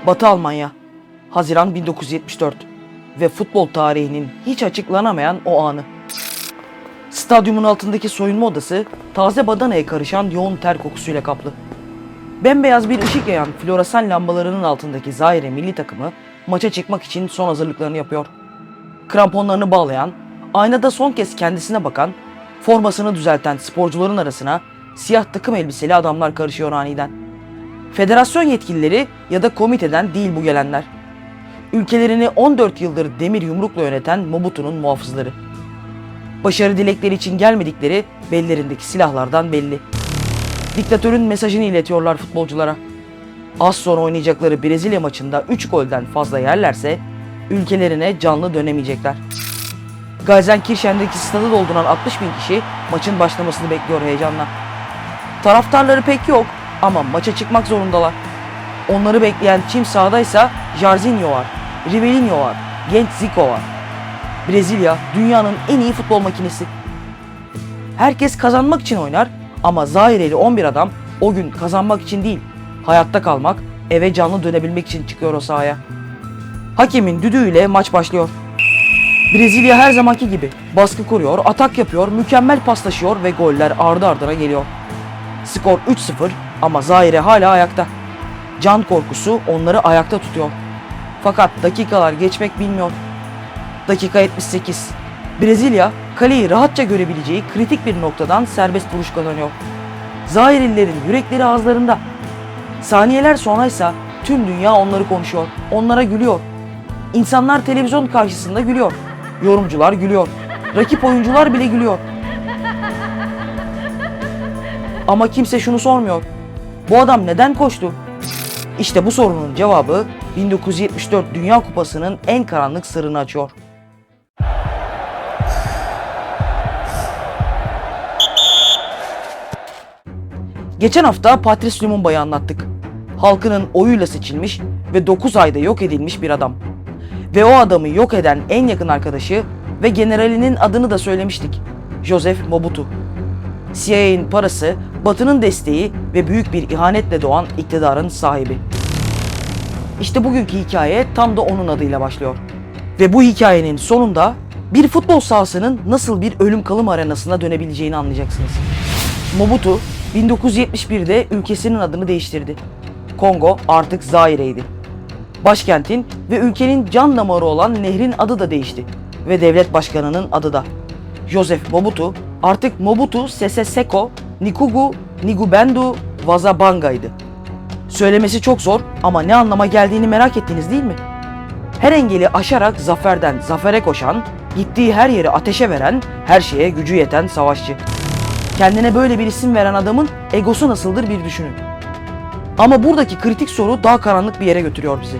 Batı Almanya, Haziran 1974 ve futbol tarihinin hiç açıklanamayan o anı. Stadyumun altındaki soyunma odası taze badanaya karışan yoğun ter kokusuyla kaplı. Bembeyaz bir ışık yayan floresan lambalarının altındaki Zaire milli takımı maça çıkmak için son hazırlıklarını yapıyor. Kramponlarını bağlayan, aynada son kez kendisine bakan, formasını düzelten sporcuların arasına siyah takım elbiseli adamlar karışıyor aniden. Federasyon yetkilileri ya da komiteden değil bu gelenler. Ülkelerini 14 yıldır demir yumrukla yöneten Mobutu'nun muhafızları. Başarı dilekleri için gelmedikleri bellerindeki silahlardan belli. Diktatörün mesajını iletiyorlar futbolculara. Az sonra oynayacakları Brezilya maçında 3 golden fazla yerlerse ülkelerine canlı dönemeyecekler. Gelsenkirchen'deki stadı dolduran 60 bin kişi maçın başlamasını bekliyor heyecanla. Taraftarları pek yok ama maça çıkmak zorundalar. Onları bekleyen çim sahadaysa Jairzinho var, Rivelino var, genç Zico var. Brezilya dünyanın en iyi futbol makinesi. Herkes kazanmak için oynar ama Zaireli 11 adam o gün kazanmak için değil, hayatta kalmak, eve canlı dönebilmek için çıkıyor o sahaya. Hakemin düdüğüyle maç başlıyor. Brezilya her zamanki gibi baskı kuruyor, atak yapıyor, mükemmel paslaşıyor ve goller ardı ardına geliyor. Skor 3-0 ama Zaire hala ayakta. Can korkusu onları ayakta tutuyor. Fakat dakikalar geçmek bilmiyor. Dakika 78. Brezilya kaleyi rahatça görebileceği kritik bir noktadan serbest vuruş kazanıyor. Zairelilerin yürekleri ağızlarında. Saniyeler sonraysa tüm dünya onları konuşuyor, onlara gülüyor. İnsanlar televizyon karşısında gülüyor. Yorumcular gülüyor. Rakip oyuncular bile gülüyor. Ama kimse şunu sormuyor. Bu adam neden koştu? İşte bu sorunun cevabı 1974 Dünya Kupası'nın en karanlık sırrını açıyor. Geçen hafta Patrice Lumumba'yı anlattık. Halkının oyuyla seçilmiş ve 9 ayda yok edilmiş bir adam. Ve o adamı yok eden en yakın arkadaşı ve generalinin adını da söylemiştik. Joseph Mobutu. CIA'nin parası, Batı'nın desteği ve büyük bir ihanetle doğan iktidarın sahibi. İşte bugünkü hikaye tam da onun adıyla başlıyor. Ve bu hikayenin sonunda bir futbol sahasının nasıl bir ölüm kalım arenasına dönebileceğini anlayacaksınız. Mobutu 1971'de ülkesinin adını değiştirdi. Kongo artık Zaire'ydi. Başkentin ve ülkenin can damarı olan nehrin adı da değişti ve devlet başkanının adı da. Joseph Mobutu artık Mobutu Sese Seko Nikugu Nigubendu Wazabanga'ydı. Söylemesi çok zor ama ne anlama geldiğini merak ettiniz değil mi? Her engeli aşarak zaferden zafere koşan, gittiği her yeri ateşe veren, her şeye gücü yeten savaşçı. Kendine böyle bir isim veren adamın egosu nasıldır bir düşünün. Ama buradaki kritik soru daha karanlık bir yere götürüyor bizi.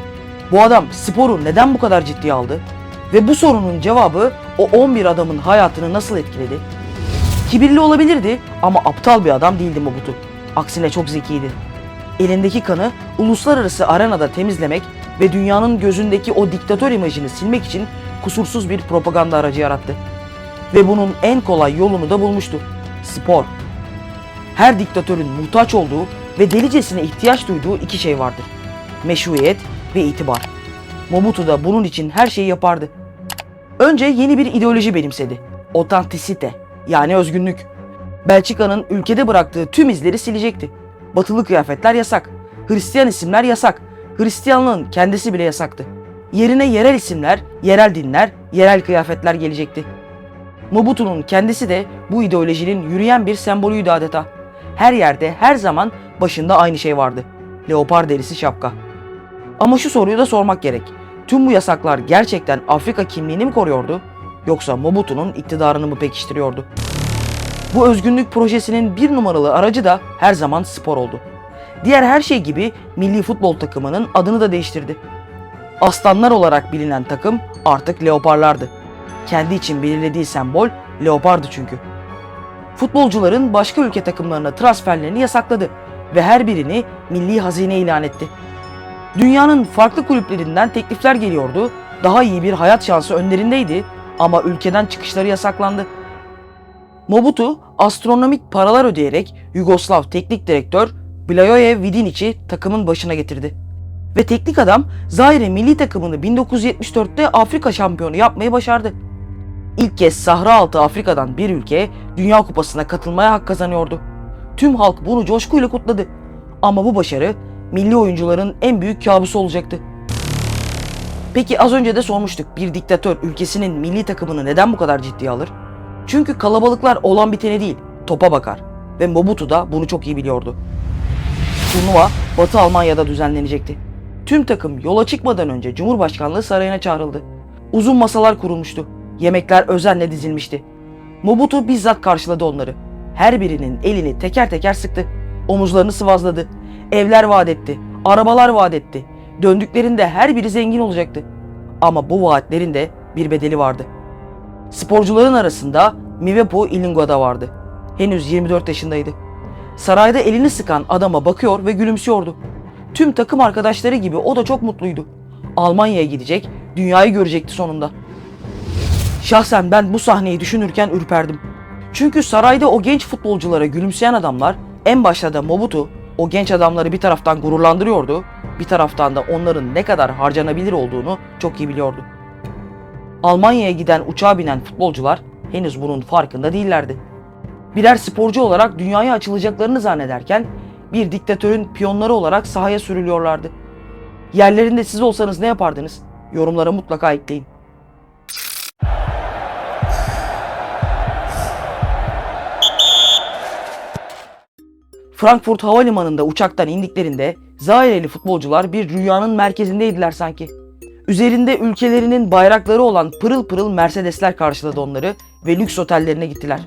Bu adam sporu neden bu kadar ciddiye aldı? Ve bu sorunun cevabı o 11 adamın hayatını nasıl etkiledi? Kibirli olabilirdi ama aptal bir adam değildi Mobutu. Aksine çok zekiydi. Elindeki kanı uluslararası arenada temizlemek ve dünyanın gözündeki o diktatör imajını silmek için kusursuz bir propaganda aracı yarattı. Ve bunun en kolay yolunu da bulmuştu. Spor. Her diktatörün muhtaç olduğu ve delicesine ihtiyaç duyduğu iki şey vardır. Meşruiyet ve itibar. Mobutu da bunun için her şeyi yapardı. Önce yeni bir ideoloji benimsedi. Otantisite, yani özgünlük. Belçika'nın ülkede bıraktığı tüm izleri silecekti. Batılı kıyafetler yasak. Hristiyan isimler yasak. Hristiyanlığın kendisi bile yasaktı. Yerine yerel isimler, yerel dinler, yerel kıyafetler gelecekti. Mobutu'nun kendisi de bu ideolojinin yürüyen bir sembolüydü adeta. Her yerde, her zaman başında aynı şey vardı. Leopar derisi şapka. Ama şu soruyu da sormak gerek. Tüm bu yasaklar gerçekten Afrika kimliğini mi koruyordu? Yoksa Mobutu'nun iktidarını mı pekiştiriyordu? Bu özgünlük projesinin bir numaralı aracı da her zaman spor oldu. Diğer her şey gibi milli futbol takımının adını da değiştirdi. Aslanlar olarak bilinen takım artık leoparlardı. Kendi için belirlediği sembol leopardı çünkü. Futbolcuların başka ülke takımlarına transferlerini yasakladı ve her birini milli hazine ilan etti. Dünyanın farklı kulüplerinden teklifler geliyordu, daha iyi bir hayat şansı önlerindeydi ama ülkeden çıkışları yasaklandı. Mobutu astronomik paralar ödeyerek Yugoslav teknik direktör Blagoje Vidinic'i takımın başına getirdi. Ve teknik adam Zaire milli takımını 1974'te Afrika şampiyonu yapmayı başardı. İlk kez Sahra altı Afrika'dan bir ülke Dünya Kupası'na katılmaya hak kazanıyordu. Tüm halk bunu coşkuyla kutladı. Ama bu başarı milli oyuncuların en büyük kabusu olacaktı. Peki az önce de sormuştuk, bir diktatör ülkesinin milli takımını neden bu kadar ciddiye alır? Çünkü kalabalıklar olan bitene değil, topa bakar. Ve Mobutu da bunu çok iyi biliyordu. Turnuva Batı Almanya'da düzenlenecekti. Tüm takım yola çıkmadan önce Cumhurbaşkanlığı sarayına çağrıldı. Uzun masalar kurulmuştu. Yemekler özenle dizilmişti. Mobutu bizzat karşıladı onları. Her birinin elini teker teker sıktı. Omuzlarını sıvazladı. Evler vaat etti. Arabalar vaat etti. Döndüklerinde her biri zengin olacaktı. Ama bu vaatlerin de bir bedeli vardı. Sporcuların arasında Mwepu Ilunga da vardı. Henüz 24 yaşındaydı. Sarayda elini sıkan adama bakıyor ve gülümsüyordu. Tüm takım arkadaşları gibi o da çok mutluydu. Almanya'ya gidecek, dünyayı görecekti sonunda. Şahsen ben bu sahneyi düşünürken ürperdim. Çünkü sarayda o genç futbolculara gülümseyen adamlar, en başta da Mobutu, o genç adamları bir taraftan gururlandırıyordu, bir taraftan da onların ne kadar harcanabilir olduğunu çok iyi biliyordu. Almanya'ya giden uçağa binen futbolcular henüz bunun farkında değillerdi. Birer sporcu olarak dünyaya açılacaklarını zannederken bir diktatörün piyonları olarak sahaya sürülüyorlardı. Yerlerinde siz olsanız ne yapardınız? Yorumlara mutlaka ekleyin. Frankfurt Havalimanı'nda uçaktan indiklerinde Zaireli futbolcular bir rüyanın merkezindeydiler sanki. Üzerinde ülkelerinin bayrakları olan pırıl pırıl Mercedesler karşıladı onları ve lüks otellerine gittiler.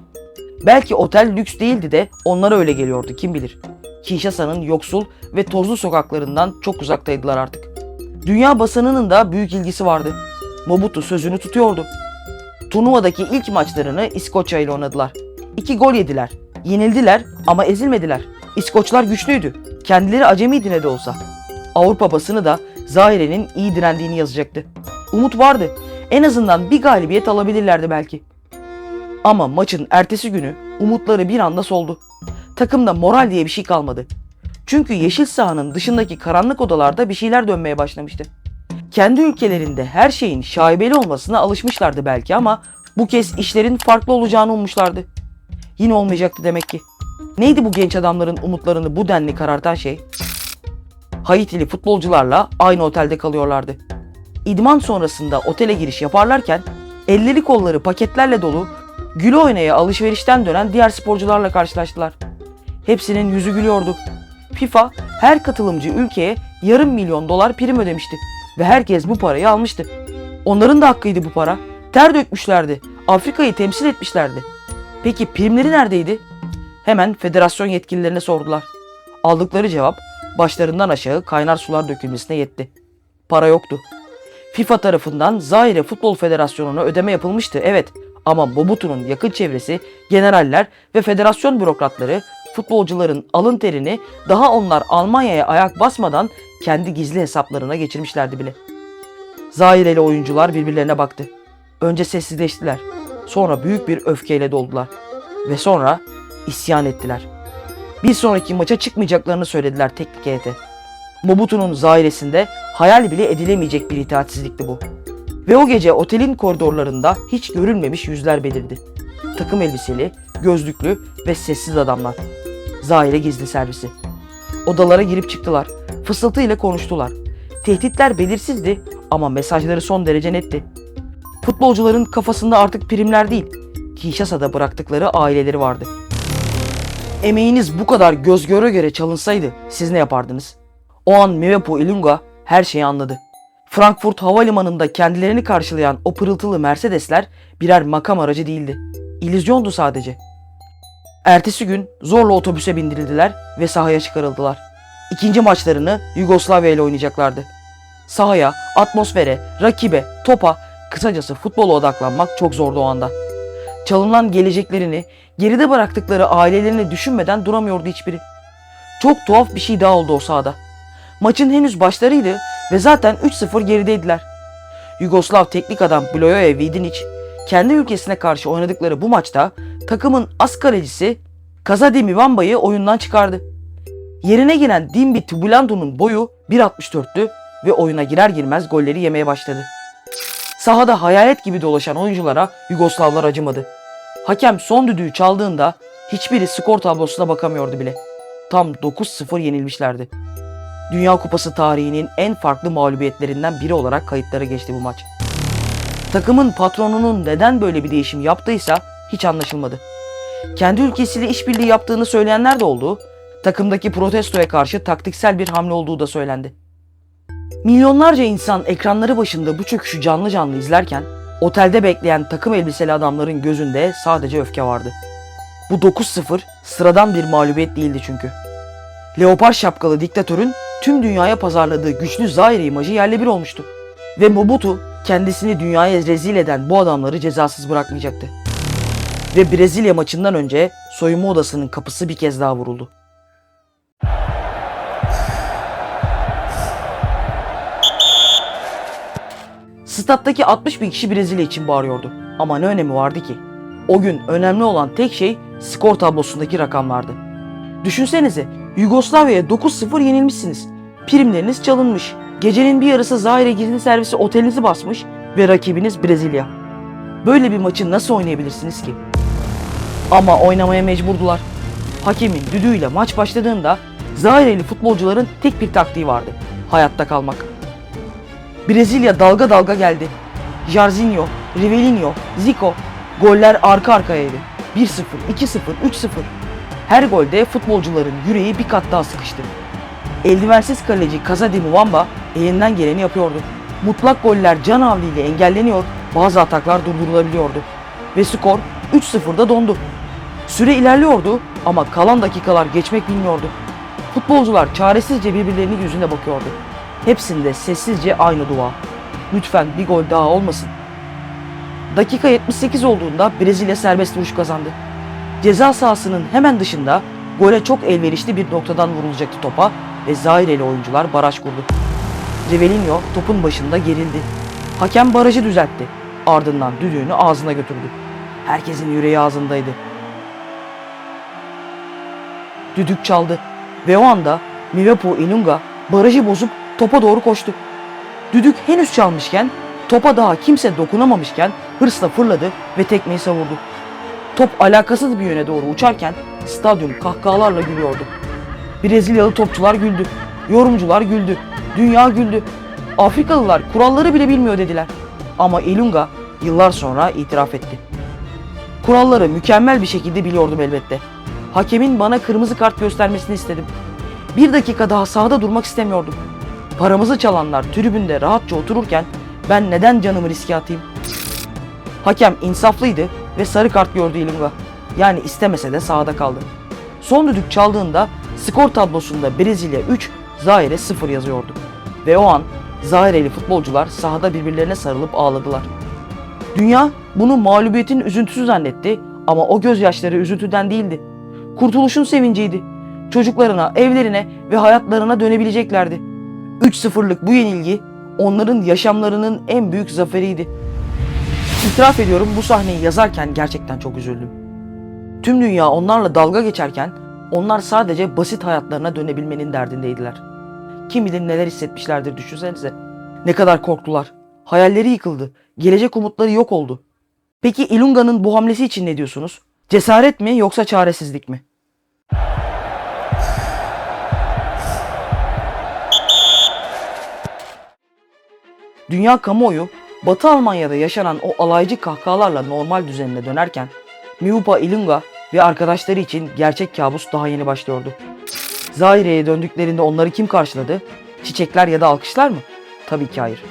Belki otel lüks değildi de onlara öyle geliyordu, kim bilir. Kinshasa'nın yoksul ve tozlu sokaklarından çok uzaktaydılar artık. Dünya basınının da büyük ilgisi vardı. Mobutu sözünü tutuyordu. Turnuvadaki ilk maçlarını İskoçya ile oynadılar. 2 gol yediler. Yenildiler ama ezilmediler. İskoçlar güçlüydü. Kendileri acemiydi ne de olsa. Avrupa basını da Zaire'nin iyi direndiğini yazacaktı. Umut vardı. En azından bir galibiyet alabilirlerdi belki. Ama maçın ertesi günü umutları bir anda soldu. Takımda moral diye bir şey kalmadı. Çünkü yeşil sahanın dışındaki karanlık odalarda bir şeyler dönmeye başlamıştı. Kendi ülkelerinde her şeyin şaibeli olmasına alışmışlardı belki ama bu kez işlerin farklı olacağını ummuşlardı. Yine olmayacaktı demek ki. Neydi bu genç adamların umutlarını bu denli karartan şey? Haitili futbolcularla aynı otelde kalıyorlardı. İdman sonrasında otele giriş yaparlarken elleri kolları paketlerle dolu, gül oynaya alışverişten dönen diğer sporcularla karşılaştılar. Hepsinin yüzü gülüyordu. FIFA her katılımcı ülkeye $500.000 prim ödemişti ve herkes bu parayı almıştı. Onların da hakkıydı bu para. Ter dökmüşlerdi. Afrika'yı temsil etmişlerdi. Peki primleri neredeydi? Hemen federasyon yetkililerine sordular. Aldıkları cevap başlarından aşağı kaynar sular dökülmesine yetti. Para yoktu. FIFA tarafından Zaire Futbol Federasyonu'na ödeme yapılmıştı, evet, ama Mobutu'nun yakın çevresi, generaller ve federasyon bürokratları futbolcuların alın terini daha onlar Almanya'ya ayak basmadan kendi gizli hesaplarına geçirmişlerdi bile. Zaireli oyuncular birbirlerine baktı. Önce sessizleştiler. Sonra büyük bir öfkeyle doldular. Ve sonra isyan ettiler. Bir sonraki maça çıkmayacaklarını söylediler teknik heyete. Mobutu'nun Zaire'sinde hayal bile edilemeyecek bir itaatsizlikti bu. Ve o gece otelin koridorlarında hiç görülmemiş yüzler belirdi. Takım elbiseli, gözlüklü ve sessiz adamlar. Zaire gizli servisi. Odalara girip çıktılar. Fısıltıyla konuştular. Tehditler belirsizdi ama mesajları son derece netti. Futbolcuların kafasında artık primler değil, Kinshasa'da bıraktıkları aileleri vardı. Emeğiniz bu kadar göz göre göre çalınsaydı siz ne yapardınız? O an Mwepu Ilunga her şeyi anladı. Frankfurt Havalimanı'nda kendilerini karşılayan o pırıltılı Mercedesler birer makam aracı değildi. İllüzyondu sadece. Ertesi gün zorla otobüse bindirildiler ve sahaya çıkarıldılar. İkinci maçlarını Yugoslavya ile oynayacaklardı. Sahaya, atmosfere, rakibe, topa, kısacası futbola odaklanmak çok zordu o anda. Çalınan geleceklerini, geride bıraktıkları ailelerini düşünmeden duramıyordu hiçbiri. Çok tuhaf bir şey daha oldu o sahada. Maçın henüz başlarıydı ve zaten 3-0 gerideydiler. Yugoslav teknik adam Bloje Vidinić, kendi ülkesine karşı oynadıkları bu maçta takımın as kalecisi Kazadi Mivamba'yı oyundan çıkardı. Yerine giren Dimbi Tubulandu'nun boyu 1.64'tü ve oyuna girer girmez golleri yemeye başladı. Sahada hayalet gibi dolaşan oyunculara Yugoslavlar acımadı. Hakem son düdüğü çaldığında hiçbiri skor tablosuna bakamıyordu bile. Tam 9-0 yenilmişlerdi. Dünya Kupası tarihinin en farklı mağlubiyetlerinden biri olarak kayıtlara geçti bu maç. Takımın patronunun neden böyle bir değişim yaptıysa hiç anlaşılmadı. Kendi ülkesiyle işbirliği yaptığını söyleyenler de oldu, takımdaki protestoya karşı taktiksel bir hamle olduğu da söylendi. Milyonlarca insan ekranları başında bu çöküşü canlı canlı izlerken, otelde bekleyen takım elbiseli adamların gözünde sadece öfke vardı. Bu 9-0 sıradan bir mağlubiyet değildi çünkü. Leopar şapkalı diktatörün tüm dünyaya pazarladığı güçlü Zaire imajı yerle bir olmuştu. Ve Mobutu kendisini dünyaya rezil eden bu adamları cezasız bırakmayacaktı. Ve Brezilya maçından önce soyunma odasının kapısı bir kez daha vuruldu. Stat'taki 60 bin kişi Brezilya için bağırıyordu. Ama ne önemi vardı ki? O gün önemli olan tek şey skor tablosundaki rakamlardı. Düşünsenize, Yugoslavya'ya 9-0 yenilmişsiniz. Primleriniz çalınmış. Gecenin bir yarısı Zaire gizli servisi otelinizi basmış ve rakibiniz Brezilya. Böyle bir maçı nasıl oynayabilirsiniz ki? Ama oynamaya mecburdular. Hakemin düdüğüyle maç başladığında Zaireli futbolcuların tek bir taktiği vardı: hayatta kalmak. Brezilya dalga dalga geldi. Jairzinho, Rivelino, Zico, goller arka arkayaydı. 1-0, 2-0, 3-0. Her golde futbolcuların yüreği bir kat daha sıkıştı. Eldivensiz kaleci Kazadi Muamba elinden geleni yapıyordu. Mutlak goller can havliyle engelleniyor, bazı ataklar durdurulabiliyordu. Ve skor 3-0'da dondu. Süre ilerliyordu ama kalan dakikalar geçmek bilmiyordu. Futbolcular çaresizce birbirlerinin yüzüne bakıyordu. Hepsinde sessizce aynı dua: lütfen bir gol daha olmasın. Dakika 78 olduğunda Brezilya serbest vuruş kazandı. Ceza sahasının hemen dışında gole çok elverişli bir noktadan vurulacaktı topa ve Zaireli oyuncular baraj kurdu. Rivelino topun başında gerildi. Hakem barajı düzeltti. Ardından düdüğünü ağzına götürdü. Herkesin yüreği ağzındaydı. Düdük çaldı ve o anda Mivepo Ilunga barajı bozup topa doğru koştu. Düdük henüz çalmışken, topa daha kimse dokunamamışken hırsla fırladı ve tekmeyi savurdu. Top alakasız bir yöne doğru uçarken stadyum kahkahalarla gülüyordu. Brezilyalı topçular güldü, yorumcular güldü, dünya güldü. Afrikalılar kuralları bile bilmiyor dediler. Ama Ilunga yıllar sonra itiraf etti: kuralları mükemmel bir şekilde biliyordum elbette. Hakemin bana kırmızı kart göstermesini istedim. Bir dakika daha sahada durmak istemiyordum. Paramızı çalanlar tribünde rahatça otururken ben neden canımı riske atayım? Hakem insaflıydı ve sarı kart gördü Ilunga. Yani istemese de sahada kaldı. Son düdük çaldığında skor tablosunda Brezilya 3, Zaire 0 yazıyordu. Ve o an Zaireli futbolcular sahada birbirlerine sarılıp ağladılar. Dünya bunu mağlubiyetin üzüntüsü zannetti ama o gözyaşları üzüntüden değildi. Kurtuluşun sevinciydi. Çocuklarına, evlerine ve hayatlarına dönebileceklerdi. 3-0'lık bu yenilgi onların yaşamlarının en büyük zaferiydi. İtiraf ediyorum, bu sahneyi yazarken gerçekten çok üzüldüm. Tüm dünya onlarla dalga geçerken onlar sadece basit hayatlarına dönebilmenin derdindeydiler. Kim bilir neler hissetmişlerdir, düşünsenize. Ne kadar korktular. Hayalleri yıkıldı. Gelecek umutları yok oldu. Peki Ilunga'nın bu hamlesi için ne diyorsunuz? Cesaret mi yoksa çaresizlik mi? Dünya kamuoyu Batı Almanya'da yaşanan o alaycı kahkahalarla normal düzenine dönerken Miupa Ilunga ve arkadaşları için gerçek kabus daha yeni başlıyordu. Zaire'ye döndüklerinde onları kim karşıladı? Çiçekler ya da alkışlar mı? Tabii ki hayır.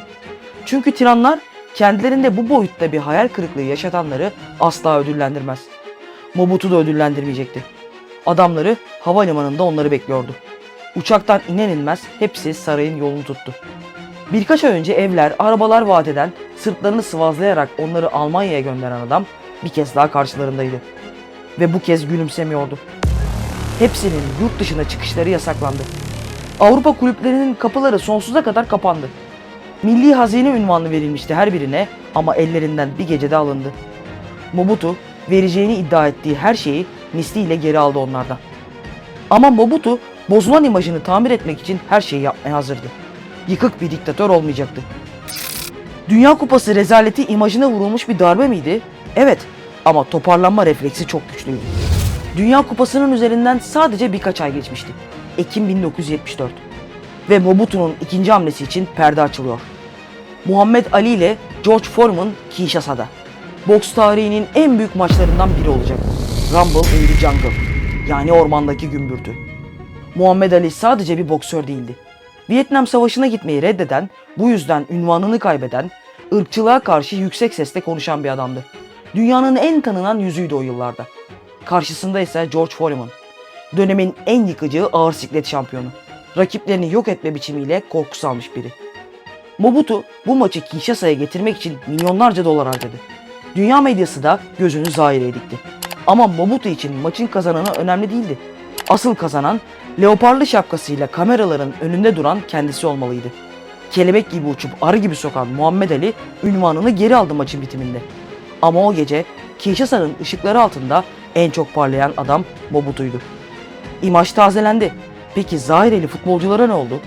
Çünkü tiranlar kendilerinde bu boyutta bir hayal kırıklığı yaşatanları asla ödüllendirmez. Mobutu da ödüllendirmeyecekti. Adamları havalimanında onları bekliyordu. Uçaktan iner inmez hepsi sarayın yolunu tuttu. Birkaç ay önce evler, arabalar vaat eden, sırtlarını sıvazlayarak onları Almanya'ya gönderen adam bir kez daha karşılarındaydı. Ve bu kez gülümsemiyordu. Hepsinin yurt dışına çıkışları yasaklandı. Avrupa kulüplerinin kapıları sonsuza kadar kapandı. Milli hazine unvanı verilmişti her birine ama ellerinden bir gecede alındı. Mobutu vereceğini iddia ettiği her şeyi misliyle geri aldı onlardan. Ama Mobutu Bozulan imajını tamir etmek için her şeyi yapmaya hazırdı. Yıkık bir diktatör olmayacaktı. Dünya Kupası rezaleti imajına vurulmuş bir darbe miydi? Evet, ama toparlanma refleksi çok güçlüydü. Dünya Kupası'nın üzerinden sadece birkaç ay geçmişti. Ekim 1974. Ve Mobutu'nun ikinci hamlesi için perde açılıyor. Muhammed Ali ile George Foreman Kinshasa'da. Boks tarihinin en büyük maçlarından biri olacak. Rumble in the Jungle, yani ormandaki gümbürtü. Muhammed Ali sadece bir boksör değildi. Vietnam Savaşı'na gitmeyi reddeden, bu yüzden ünvanını kaybeden, ırkçılığa karşı yüksek sesle konuşan bir adamdı. Dünyanın en tanınan yüzüydü o yıllarda. Karşısında ise George Foreman, dönemin en yıkıcı ağır siklet şampiyonu. Rakiplerini yok etme biçimiyle korku salmış biri. Mobutu bu maçı Kinshasa'ya getirmek için milyonlarca dolar harcadı. Dünya medyası da gözünü Zaire'ye dikti. Ama Mobutu için maçın kazananı önemli değildi. Asıl kazanan, leoparlı şapkasıyla kameraların önünde duran kendisi olmalıydı. Kelebek gibi uçup arı gibi sokan Muhammed Ali ünvanını geri aldı maçın bitiminde. Ama o gece Kinshasa'nın ışıkları altında en çok parlayan adam Mobutu'ydu. İmaj tazelendi. Peki Zaireli futbolculara ne oldu?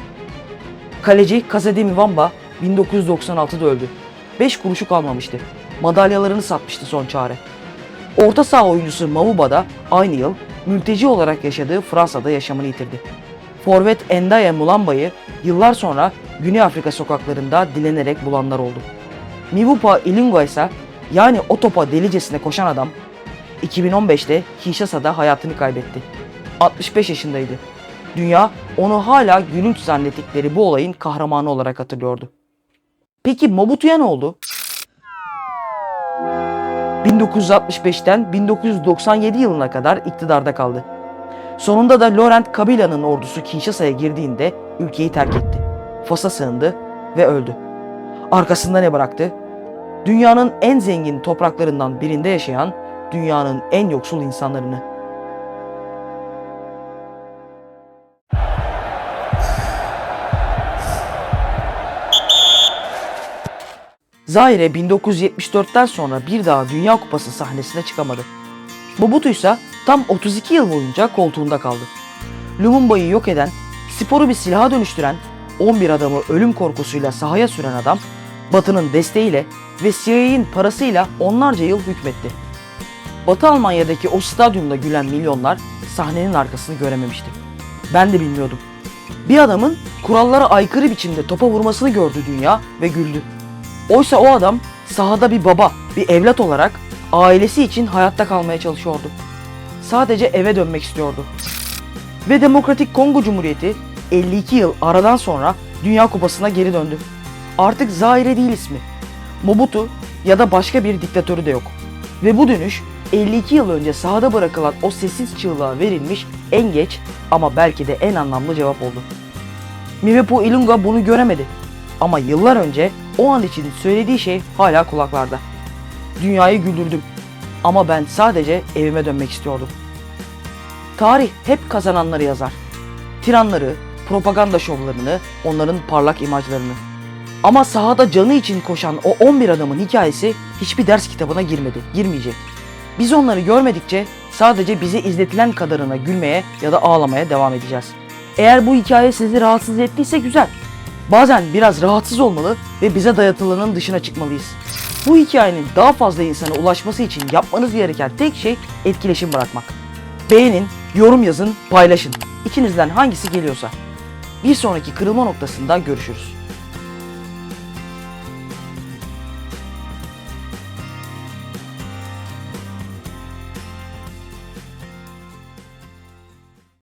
Kaleci Kazede Mivamba 1996'da öldü. 5 kuruşu kalmamıştı. Madalyalarını satmıştı son çare. Orta saha oyuncusu Mavuba da aynı yıl mülteci olarak yaşadığı Fransa'da yaşamını yitirdi. Forvet Endaye Mulamba'yı yıllar sonra Güney Afrika sokaklarında dilenerek bulanlar oldu. Mivupa Ilunga ise, yani o topa delicesine koşan adam, 2015'te Kinshasa'da hayatını kaybetti. 65 yaşındaydı. Dünya onu hala gülünç zannettikleri bu olayın kahramanı olarak hatırlıyordu. Peki Mobutu'ya ne oldu? 1965'ten 1997 yılına kadar iktidarda kaldı. Sonunda da Laurent Kabila'nın ordusu Kinshasa'ya girdiğinde ülkeyi terk etti. Fas'a sığındı ve öldü. Arkasında ne bıraktı? Dünyanın en zengin topraklarından birinde yaşayan dünyanın en yoksul insanlarını. Zaire 1974'ten sonra bir daha Dünya Kupası sahnesine çıkamadı. Mobutu ise tam 32 yıl boyunca koltuğunda kaldı. Lumumba'yı yok eden, sporu bir silaha dönüştüren, 11 adamı ölüm korkusuyla sahaya süren adam, Batı'nın desteğiyle ve CIA'nin parasıyla onlarca yıl hükmetti. Batı Almanya'daki o stadyumda gülen milyonlar sahnenin arkasını görememişti. Ben de bilmiyordum. Bir adamın kurallara aykırı biçimde topa vurmasını gördü dünya ve güldü. Oysa o adam sahada bir baba, bir evlat olarak ailesi için hayatta kalmaya çalışıyordu. Sadece eve dönmek istiyordu. Ve Demokratik Kongo Cumhuriyeti 52 yıl aradan sonra Dünya Kupası'na geri döndü. Artık Zaire değil ismi. Mobutu ya da başka bir diktatörü de yok. Ve bu dönüş 52 yıl önce sahada bırakılan o sessiz çığlığa verilmiş en geç ama belki de en anlamlı cevap oldu. Mivepo Ilunga bunu göremedi. Ama yıllar önce o an için söylediği şey hala kulaklarda. Dünyayı güldürdüm ama ben sadece evime dönmek istiyordum. Tarih hep kazananları yazar. Tiranları, propaganda şovlarını, onların parlak imajlarını. Ama sahada canı için koşan o 11 adamın hikayesi hiçbir ders kitabına girmeyecek. Biz onları görmedikçe sadece bize izletilen kadarına gülmeye ya da ağlamaya devam edeceğiz. Eğer bu hikaye sizi rahatsız ettiyse güzel. Bazen biraz rahatsız olmalı ve bize dayatılanın dışına çıkmalıyız. Bu hikayenin daha fazla insana ulaşması için yapmanız gereken tek şey etkileşim bırakmak. Beğenin, yorum yazın, paylaşın. İçinizden hangisi geliyorsa. Bir sonraki kırılma noktasında görüşürüz.